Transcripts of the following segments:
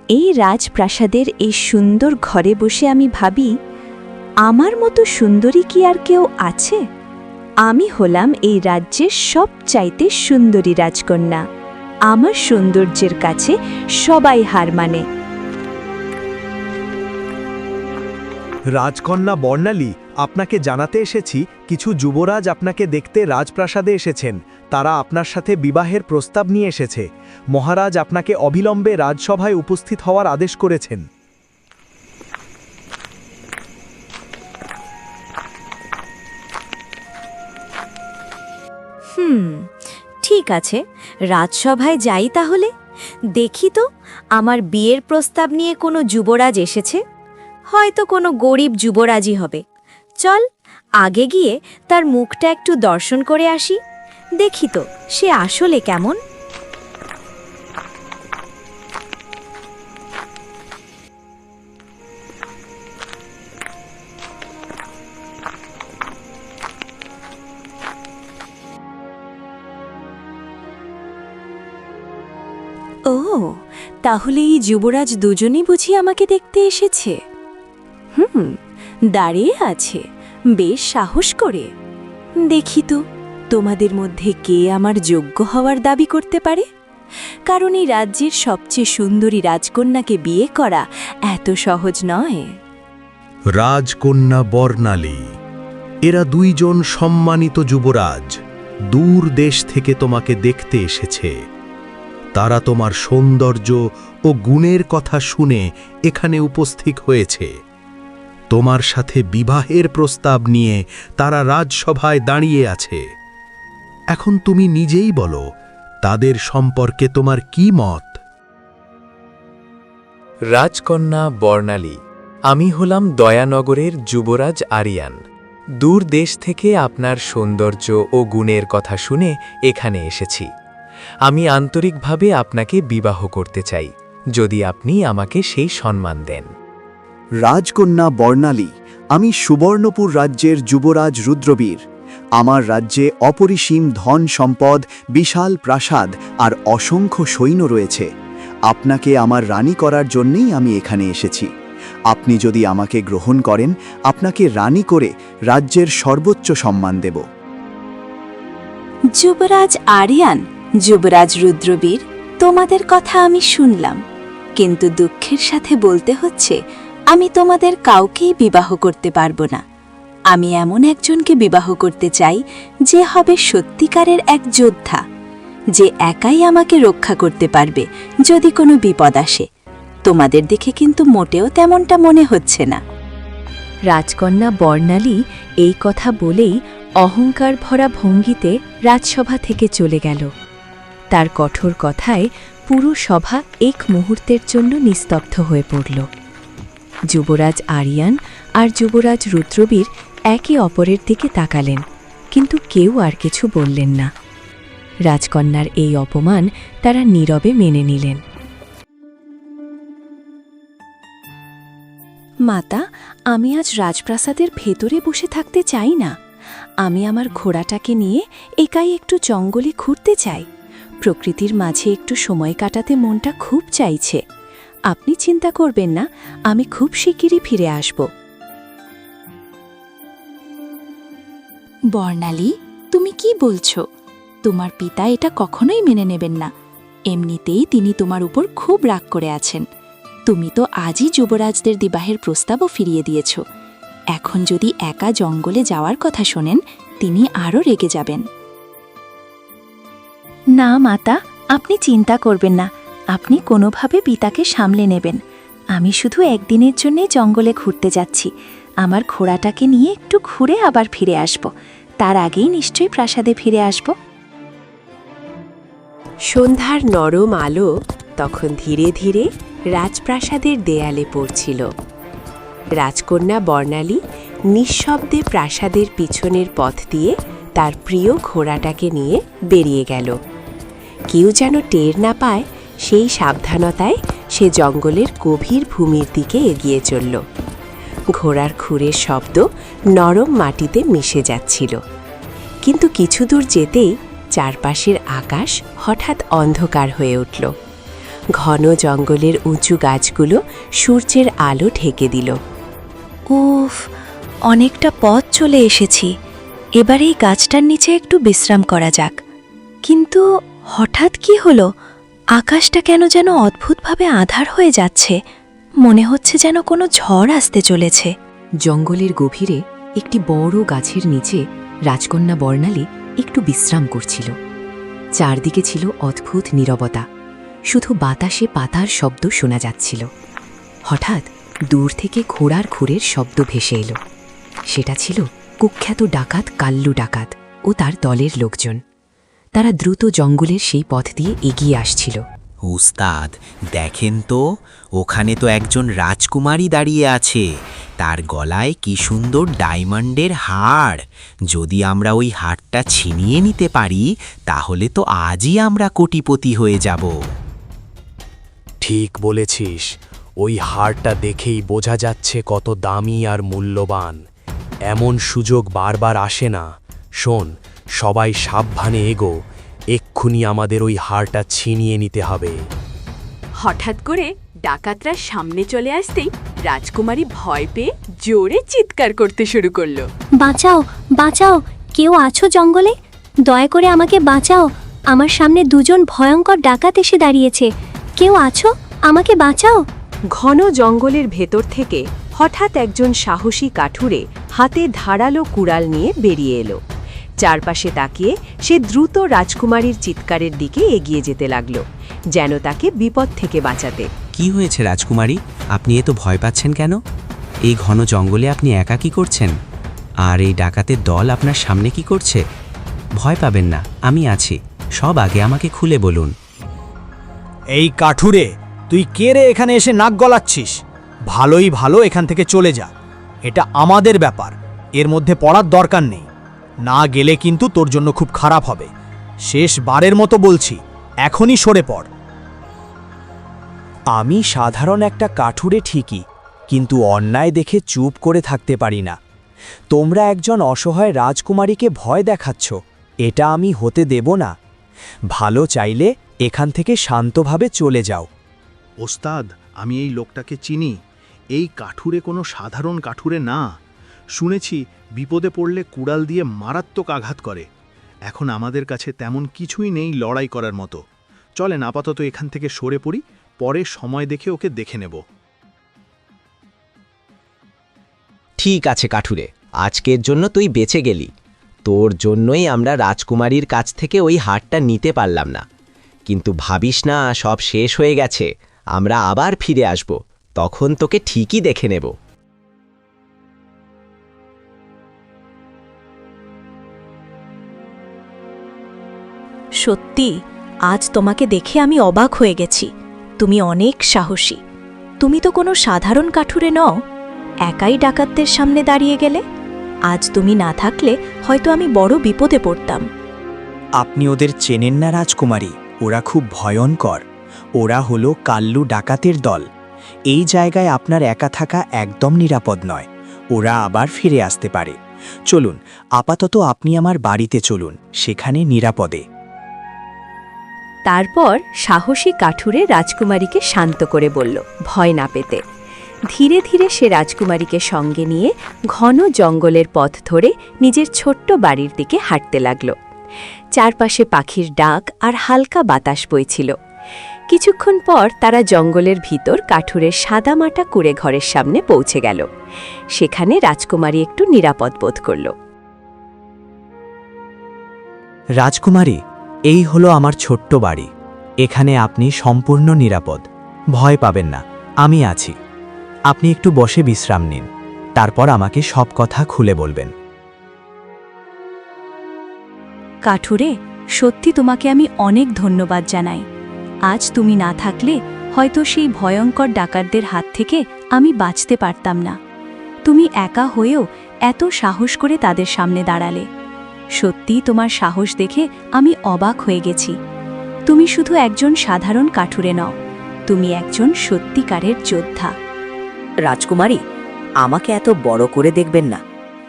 এই রাজপ্রাসাদের এই সুন্দর ঘরে বসে আমি ভাবি, আমার মতো সুন্দরী কি আর কেউ আছে? আমি হলাম এই রাজ্যের সবচাইতে সুন্দরী রাজকন্যা। আমার সৌন্দর্যের কাছে সবাই হার মানে। রাজকন্যা বর্ণালী, আপনাকে জানাতে এসেছি কিছু যুবরাজ আপনাকে দেখতে রাজপ্রাসাদে এসেছেন। তারা আপনার সাথে বিবাহের প্রস্তাব নিয়ে এসেছে। মহারাজ আপনাকে অবিলম্বে রাজসভায় উপস্থিত হওয়ার আদেশ করেছেন। ঠিক আছে, রাজসভায় যাই তাহলে। দেখি তো আমার বিয়ের প্রস্তাব নিয়ে কোনো যুবরাজ এসেছে। হয়তো কোনো গরিব যুবরাজই হবে। চল আগে গিয়ে তার মুখটা একটু দর্শন করে আসি, দেখি তো সে আসলে কেমন। ও, তাহলে এই যুবরাজ দুজনই বুঝি আমাকে দেখতে এসেছে। দাঁড়িয়ে আছে বেশ সাহস করে। দেখি তো তোমাদের মধ্যে কে আমার যোগ্য হওয়ার দাবি করতে পারে, কারণ এই রাজ্যের সবচেয়ে সুন্দরী রাজকন্যাকে বিয়ে করা এত সহজ নয়। রাজকন্যা বর্ণালী, এরা দুইজন সম্মানিত যুবরাজ দূর দেশ থেকে তোমাকে দেখতে এসেছে। তারা তোমার সৌন্দর্য ও গুণের কথা শুনে এখানে উপস্থিত হয়েছে। তোমার সাথে বিবাহের প্রস্তাব নিয়ে তারা রাজসভায় দাঁড়িয়ে আছে। এখন তুমি নিজেই বলো, তাদের সম্পর্কে তোমার কি মত? রাজকন্যা বর্ণালী, আমি হলাম দয়ানগরের যুবরাজ আরিয়ান। দূর দেশ থেকে আপনার সৌন্দর্য ও গুণের কথা শুনে এখানে এসেছি। আমি আন্তরিকভাবে আপনাকে বিবাহ করতে চাই, যদি আপনি আমাকে সেই সম্মান দেন। রাজকন্যা বর্ণালী, আমি সুবর্ণপুর রাজ্যের যুবরাজ রুদ্রবীর। আমার রাজ্যে অপরিসীম ধন সম্পদ, বিশাল প্রাসাদ আর অসংখ্য সৈন্য রয়েছে। আপনাকে আমার রানী করার জন্যই আমি এখানে এসেছি। আপনি যদি আমাকে গ্রহণ করেন, আপনাকে রানী করে রাজ্যের সর্বোচ্চ সম্মান দেব। যুবরাজ আরিয়ান, যুবরাজ রুদ্রবীর, তোমাদের কথা আমি শুনলাম, কিন্তু দুঃখের সাথে বলতে হচ্ছে আমি তোমাদের কাউকেই বিবাহ করতে পারবো না। আমি এমন একজনকে বিবাহ করতে চাই যে হবে সত্যিকারের এক যোদ্ধা, যে একাই আমাকে রক্ষা করতে পারবে যদি কোনো বিপদ আসে। তোমাদের দেখে কিন্তু মোটেও তেমনটা মনে হচ্ছে না। রাজকন্যা বর্ণালী এই কথা বলেই অহংকার ভরা ভঙ্গিতে রাজসভা থেকে চলে গেল। তার কঠোর কথায় পুরো সভা এক মুহূর্তের জন্য নিস্তব্ধ হয়ে পড়ল। যুবরাজ আরিয়ান আর যুবরাজ রুদ্রবীর একে অপরের দিকে তাকালেন, কিন্তু কেউ আর কিছু বললেন না। রাজকন্যার এই অপমান তারা নীরবে মেনে নিলেন। মাতা, আমি আজ রাজপ্রাসাদের ভেতরে বসে থাকতে চাই না। আমি আমার ঘোড়াটাকে নিয়ে একাই একটু জঙ্গলে ঘুরতে চাই। প্রকৃতির মাঝে একটু সময় কাটাতে মনটা খুব চাইছে। আপনি চিন্তা করবেন না, আমি খুব শিগগিরই ফিরে আসব। বর্ণালী, তুমি কি বলছো? তোমার পিতা এটা কখনোই মেনে নেবেন না। এমনিতেই তিনি তোমার উপর খুব রাগ করে আছেন। তুমি তো আজই যুবরাজদের বিবাহের প্রস্তাবও ফিরিয়ে দিয়েছ। এখন যদি একা জঙ্গলে যাওয়ার কথা শোনেন, তিনি আরও রেগে যাবেন। না মাতা, আপনি চিন্তা করবেন না। আপনি কোনোভাবে পিতাকে সামলে নেবেন। আমি শুধু একদিনের জন্যে জঙ্গলে ঘুরতে যাচ্ছি। আমার ঘোড়াটাকে নিয়ে একটু ঘুরে আবার ফিরে আসব। তার আগেই নিশ্চয়ই প্রাসাদে ফিরে আসব। সন্ধ্যার নরম আলো তখন ধীরে ধীরে রাজপ্রাসাদের দেয়ালে পড়ছিল। রাজকন্যা বর্ণালী নিঃশব্দে প্রাসাদের পিছনের পথ দিয়ে তার প্রিয় ঘোড়াটাকে নিয়ে বেরিয়ে গেল। কেউ যেন টের না পায় সেই সাবধানতায় সে জঙ্গলের গভীর ভূমির দিকে এগিয়ে চলল। ঘোড়ার খুরের শব্দ নরম মাটিতে মিশে যাচ্ছিল, কিন্তু কিছু দূর যেতেই চারপাশের আকাশ হঠাৎ অন্ধকার হয়ে উঠল। ঘন জঙ্গলের উঁচু গাছগুলো সূর্যের আলো ঢেকে দিল। উফ, অনেকটা পথ চলে এসেছি। এবার এই গাছটার নিচে একটু বিশ্রাম করা যাক। কিন্তু হঠাৎ কি হলো? আকাশটা কেন যেন অদ্ভুতভাবে আঁধার হয়ে যাচ্ছে। মনে হচ্ছে যেন কোনো ঝড় আসতে চলেছে। জঙ্গলের গভীরে একটি বড় গাছের নিচে রাজকন্যা বর্ণালী একটু বিশ্রাম করছিল। চারদিকে ছিল অদ্ভুত নীরবতা, শুধু বাতাসে পাতার শব্দ শোনা যাচ্ছিল। হঠাৎ দূর থেকে ঘোড়ার খুরের শব্দ ভেসে এলো। সেটা ছিল কুখ্যাত ডাকাত কাল্লু ডাকাত ও তার দলের লোকজন। তারা দ্রুত জঙ্গলের সেই পথ দিয়ে এগিয়ে আসছিল। উস্তাদ, দেখেন তো, ওখানে তো একজন রাজকুমারী দাঁড়িয়ে আছে। তার গলায় কি সুন্দর ডায়মন্ডের হাড়। যদি আমরা ওই হাড়টা ছিনিয়ে নিতে পারি, তাহলে তো আজই আমরা কোটিপতি হয়ে যাব। ঠিক বলেছিস, ওই হারটা দেখেই বোঝা যাচ্ছে কত দামি আর মূল্যবান। এমন সুযোগ বারবার আসে না। শোন, সবাই সাবধানে এগো, এক্ষুনি আমাদের ওই হারটা ছিনিয়ে নিতে হবে। হঠাৎ করে ডাকাতরা সামনে চলে আসতেই রাজকুমারী ভয় পেয়ে জোরে চিৎকার করতে শুরু করলো। বাঁচাও, বাঁচাও, কেউ আছো জঙ্গলে? দয়া করে আমাকে বাঁচাও। আমার সামনে দুজন ভয়ঙ্কর ডাকাত এসে দাঁড়িয়েছে। কেউ আছো? আমাকে বাঁচাও। ঘন জঙ্গলের ভেতর থেকে হঠাৎ একজন সাহসী কাঠুরে হাতে ধারালো কুড়াল নিয়ে বেরিয়ে এলো। চারপাশে তাকিয়ে সে দ্রুত রাজকুমারীর চিৎকারের দিকে এগিয়ে যেতে লাগল, যেন তাকে বিপদ থেকে বাঁচাতে। কি হয়েছে রাজকুমারী, আপনি এত ভয় পাচ্ছেন কেন? এই ঘন জঙ্গলে আপনি একা কি করছেন? আর এই ডাকাতের দল আপনার সামনে কি করছে? ভয় পাবেন না, আমি আছি। সব আগে আমাকে খুলে বলুন। এই কাঠুরে, তুই কে রে এখানে এসে নাক গলাচ্ছিস? ভালোই ভালো এখান থেকে চলে যা। এটা আমাদের ব্যাপার, এর মধ্যে পড়ার দরকার নেই। না গেলে কিন্তু তোর জন্য খুব খারাপ হবে। শেষবারের মতো বলছি, এখনই সরে পড়। আমি সাধারণ একটা কাঠুরে ঠিকই, কিন্তু অন্যায় দেখে চুপ করে থাকতে পারি না। তোমরা একজন অসহায় রাজকুমারীকে ভয় দেখাচ্ছ, এটা আমি হতে দেব না। ভালো চাইলে এখান থেকে শান্তভাবে চলে যাও। ওস্তাদ, আমি এই লোকটাকে চিনি। এই কাঠুরে কোনো সাধারণ কাঠুরে না। শুনেছি বিপদে পড়লে কুড়াল দিয়ে মারাত্মক আঘাত করে। এখন আমাদের কাছে তেমন কিছুই নেই লড়াই করার মতো। চলেন আপাতত এখান থেকে সরে পড়ি, পরে সময় দেখে ওকে দেখে নেব। ঠিক আছে কাঠুরে, আজকের জন্য তুই বেঁচে গেলি। তোর জন্যই আমরা রাজকুমারীর কাছ থেকে ওই হারটা নিতে পারলাম না। কিন্তু ভাবিস না সব শেষ হয়ে গেছে। আমরা আবার ফিরে আসব, তখন তোকে ঠিকই দেখে নেব। সত্যি, আজ তোমাকে দেখে আমি অবাক হয়ে গেছি। তুমি অনেক সাহসী। তুমি তো কোনো সাধারণ কাঠুরে নও। একাই ডাকাতদের সামনে দাঁড়িয়ে গেলে। আজ তুমি না থাকলে হয়তো আমি বড় বিপদে পড়তাম। আপনি ওদের চেনেন না রাজকুমারী, ওরা খুব ভয়ঙ্কর। ওরা হলো কাল্লু ডাকাতের দল। এই জায়গায় আপনার একা থাকা একদম নিরাপদ নয়। ওরা আবার ফিরে আসতে পারে। চলুন, আপাতত আপনি আমার বাড়িতে চলুন, সেখানে নিরাপদে। তারপর সাহসী কাঠুরে রাজকুমারীকে শান্ত করে বলল ভয় না পেতে। ধীরে ধীরে সে রাজকুমারীকে সঙ্গে নিয়ে ঘন জঙ্গলের পথ ধরে নিজের ছোট্ট বাড়ির দিকে হাঁটতে লাগল। চারপাশে পাখির ডাক আর হালকা বাতাস বইছিল। কিছুক্ষণ পর তারা জঙ্গলের ভিতর কাঠুরের সাদামাটা কুঁড়ে ঘরের সামনে পৌঁছে গেল। সেখানে রাজকুমারী একটু নিরাপদ বোধ করল। রাজকুমারী, এই হলো আমার ছোট্ট বাড়ি। এখানে আপনি সম্পূর্ণ নিরাপদ। ভয় পাবেন না, আমি আছি। আপনি একটু বসে বিশ্রাম নিন, তারপর আমাকে সব কথা খুলে বলবেন। কাঠুরে, সত্যি তোমাকে আমি অনেক ধন্যবাদ জানাই। আজ তুমি না থাকলে হয়তো সেই ভয়ঙ্কর ডাকাতদের হাত থেকে আমি বাঁচতে পারতাম না। তুমি একা হয়েও এত সাহস করে তাদের সামনে দাঁড়ালে। সত্যি তোমার সাহস দেখে আমি অবাক হয়ে গেছি। তুমি শুধু একজন সাধারণ কাঠুরে নও, তুমি একজন সত্যিকারের যোদ্ধা। রাজকুমারী, আমাকে এত বড় করে দেখবেন না।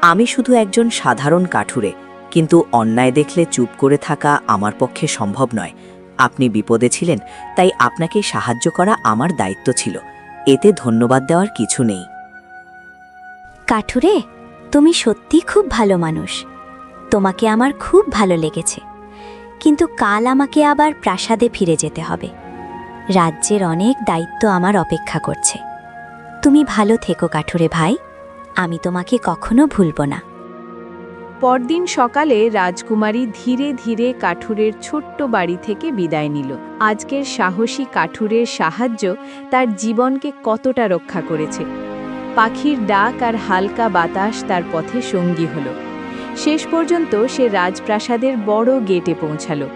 আমি শুধু একজন সাধারণ কাঠুরে, কিন্তু অন্যায় দেখলে চুপ করে থাকা আমার পক্ষে সম্ভব নয়। আপনি বিপদে ছিলেন, তাই আপনাকে সাহায্য করা আমার দায়িত্ব ছিল। এতে ধন্যবাদ দেওয়ার কিছু নেই। কাঠুরে, তুমি সত্যি খুব ভালো মানুষ। তোমাকে আমার খুব ভালো লেগেছে, কিন্তু কাল আমাকে আবার প্রাসাদে ফিরে যেতে হবে। রাজ্যের অনেক দায়িত্ব আমার অপেক্ষা করছে। তুমি ভালো থেকো কাঠুরে ভাই, আমি তোমাকে কখনো ভুলব না। পরদিন সকালে রাজকুমারী ধীরে ধীরে কাঠুরের ছোট্ট বাড়ি থেকে বিদায় নিল। আজকের সাহসী কাঠুরের সাহায্য তার জীবনকে কতটা রক্ষা করেছে। পাখির ডাক আর হালকা বাতাস তার পথে সঙ্গী হল। শেষ পর্যন্ত সে রাজপ্রাসাদের বড় গেটে পৌঁছালো।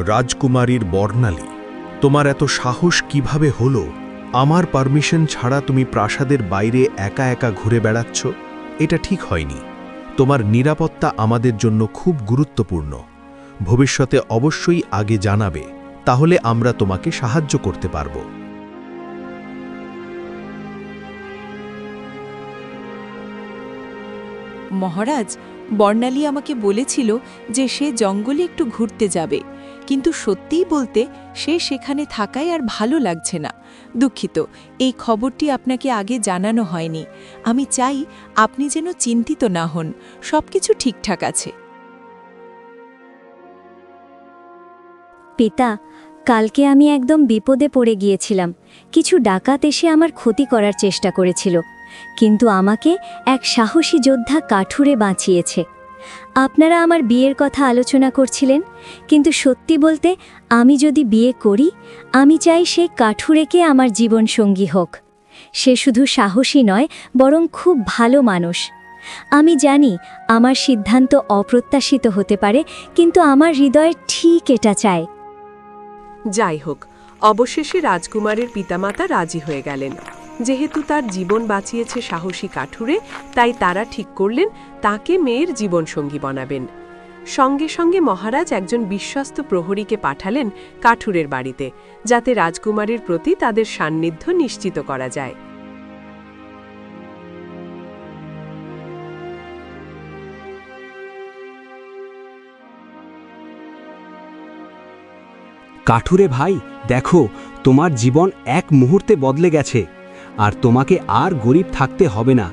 রাজকুমারীর বর্ণালী, তোমার এত সাহস কিভাবে হলো? আমার পারমিশন ছাড়া তুমি প্রাসাদের বাইরে একা একা ঘুরে বেড়াচ্ছ? এটা ঠিক হয়নি। তোমার নিরাপত্তা আমাদের জন্য খুব গুরুত্বপূর্ণ। ভবিষ্যতে অবশ্যই আগে জানাবে, তাহলে আমরা তোমাকে সাহায্য করতে পারব। মহারাজ, বর্ণালী আমাকে বলেছিল যে সে জঙ্গলে একটু ঘুরতে যাবে, কিন্তু সত্যিই বলতে সে সেখানে থাকায় আর ভালো লাগছে না। দুঃখিত, এই খবরটি আপনাকে আগে জানানো হয়নি। আমি চাই আপনি যেন চিন্তিত না হন, সবকিছু ঠিকঠাক আছে। পিতা, কালকে আমি একদম বিপদে পড়ে গিয়েছিলাম। কিছু ডাকাত এসে আমার ক্ষতি করার চেষ্টা করেছিল, কিন্তু আমাকে এক সাহসী যোদ্ধা কাঠুরে বাঁচিয়েছে। আপনারা আমার বিয়ের কথা আলোচনা করছিলেন, কিন্তু সত্যি বলতে আমি যদি বিয়ে করি, আমি চাই সে কাঠুরেকে আমার জীবনসঙ্গী হোক। সে শুধু সাহসী নয়, বরং খুব ভালো মানুষ। আমি জানি আমার সিদ্ধান্ত অপ্রত্যাশিত হতে পারে, কিন্তু আমার হৃদয় ঠিক এটা চায়। যাই হোক, অবশেষে রাজকুমারের পিতামাতা রাজি হয়ে গেলেন। যেহেতু তার জীবন বাঁচিয়েছে সাহসী কাঠুরে, তাই তারা ঠিক করলেন তাকে মেয়ের জীবনসঙ্গী বানাবেন। সঙ্গে সঙ্গে মহারাজ একজন বিশ্বস্ত প্রহরীকে পাঠালেন কাঠুরের বাড়িতে, যাতে রাজকুমারীর প্রতি তাদের সান্নিধ্য নিশ্চিত করা যায়। কাঠুরে ভাই, দেখো, তোমার জীবন এক মুহূর্তে বদলে গেছে, আর তোমাকে আর গরিব থাকতে হবে না।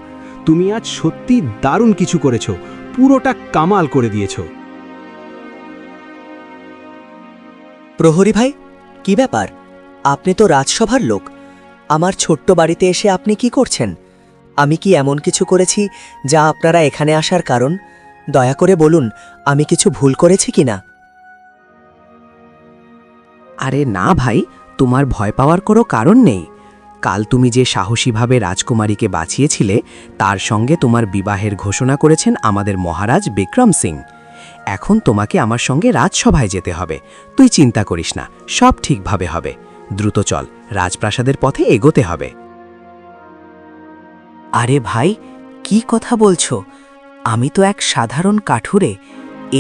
তুমি আজ সত্যি দারুণ কিছু করেছো, পুরোটা কামাল করে দিয়েছো। প্রহরী ভাই, কি ব্যাপার? আপনি তো রাজসভার লোক। আমার ছোট্ট বাড়িতে এসে আপনি কি করছেন? আমি কি এমন কিছু করেছি যা আপনারা এখানে আসার কারণ? দয়া করে বলুন, আমি কিছু ভুল করেছি কিনা। আরে না ভাই, তোমার ভয় পাওয়ার কোনো কারণ নেই। কাল তুমি যে সাহসীভাবে রাজকুমারীকে বাঁচিয়েছিলে, তার সঙ্গে তোমার বিবাহের ঘোষণা করেছেন আমাদের মহারাজ বিক্রম সিং। এখন তোমাকে আমার সঙ্গে রাজসভায় যেতে হবে। তুই চিন্তা করিস না, সব ঠিকভাবে হবে। দ্রুত চল, রাজপ্রাসাদের পথে এগোতে হবে। আরে ভাই, কি কথা বলছো? আমি তো এক সাধারণ কাঠুরে।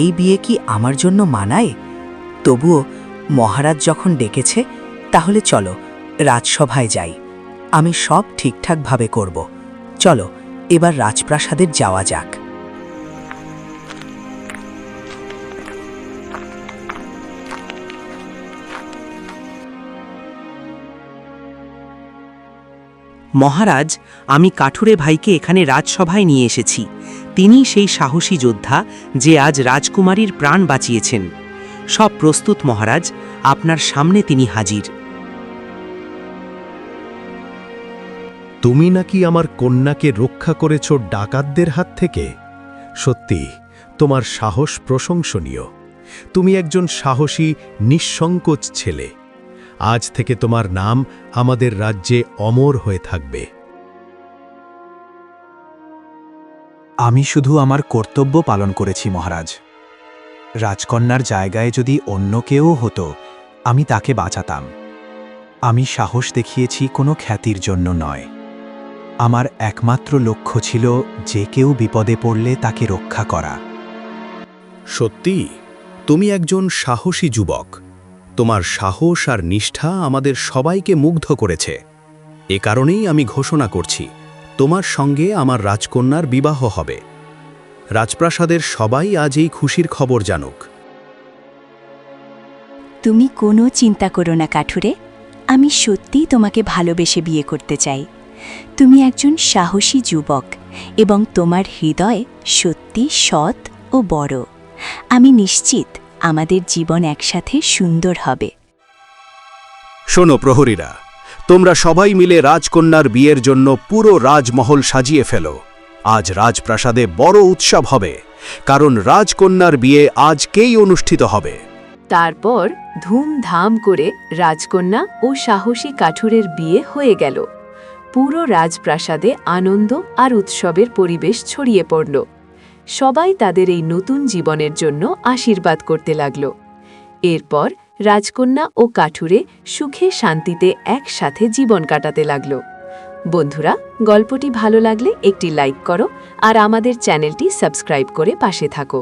এই বিয়ে কি আমার জন্য মানায়? তবুও মহারাজ যখন ডেকেছে, তাহলে চলো রাজসভায় যাই। আমি সব ঠিকঠাকভাবে করব। চলো এবার রাজপ্রাসাদের যাওয়া যাক। মহারাজ, আমি কাঠুরে ভাইকে এখানে রাজসভায় নিয়ে এসেছি। তিনি সেই সাহসী যোদ্ধা যে আজ রাজকুমারীর প্রাণ বাঁচিয়েছেন। সব প্রস্তুত মহারাজ, আপনার সামনে তিনি হাজির। তুমি নাকি আমার কন্যাকে রক্ষা করেছ ডাকাতদের হাত থেকে? সত্যি, তোমার সাহস প্রশংসনীয়। তুমি একজন সাহসী, নিঃসংকোচ ছেলে। আজ থেকে তোমার নাম আমাদের রাজ্যে অমর হয়ে থাকবে। আমি শুধু আমার কর্তব্য পালন করেছি মহারাজ। রাজকন্যার জায়গায় যদি অন্য কেউ হতো, আমি তাকে বাঁচাতাম। আমি সাহস দেখিয়েছি কোনো খ্যাতির জন্য নয়। আমার একমাত্র লক্ষ্য ছিল যে কেউ বিপদে পড়লে তাকে রক্ষা করা। সত্যি, তুমি একজন সাহসী যুবক। তোমার সাহস আর নিষ্ঠা আমাদের সবাইকে মুগ্ধ করেছে। এ কারণেই আমি ঘোষণা করছি, তোমার সঙ্গে আমার রাজকন্যার বিবাহ হবে। রাজপ্রাসাদের সবাই আজ এই খুশির খবর জানুক। তুমি কোনো চিন্তা করো না কাঠুরে, আমি সত্যিই তোমাকে ভালোবেসে বিয়ে করতে চাই। তুমি একজন সাহসী যুবক এবং তোমার হৃদয় সত্যি সৎ ও বড়। আমি নিশ্চিত আমাদের জীবন একসাথে সুন্দর হবে। শোনো প্রহরীরা, তোমরা সবাই মিলে রাজকন্যার বিয়ের জন্য পুরো রাজমহল সাজিয়ে ফেলো। আজ রাজপ্রাসাদে বড় উৎসব হবে, কারণ রাজকন্যার বিয়ে আজকেই অনুষ্ঠিত হবে। তারপর ধুমধাম করে রাজকন্যা ও সাহসী কাঠুরের বিয়ে হয়ে গেল। পুরো রাজপ্রাসাদে আনন্দ আর উৎসবের পরিবেশ ছড়িয়ে পড়ল। সবাই তাদের এই নতুন জীবনের জন্য আশীর্বাদ করতে লাগল। এরপর রাজকন্যা ও কাঠুরে সুখে শান্তিতে একসাথে জীবন কাটাতে লাগল। বন্ধুরা, গল্পটি ভালো লাগলে একটি লাইক করো আর আমাদের চ্যানেলটি সাবস্ক্রাইব করে পাশে থাকো।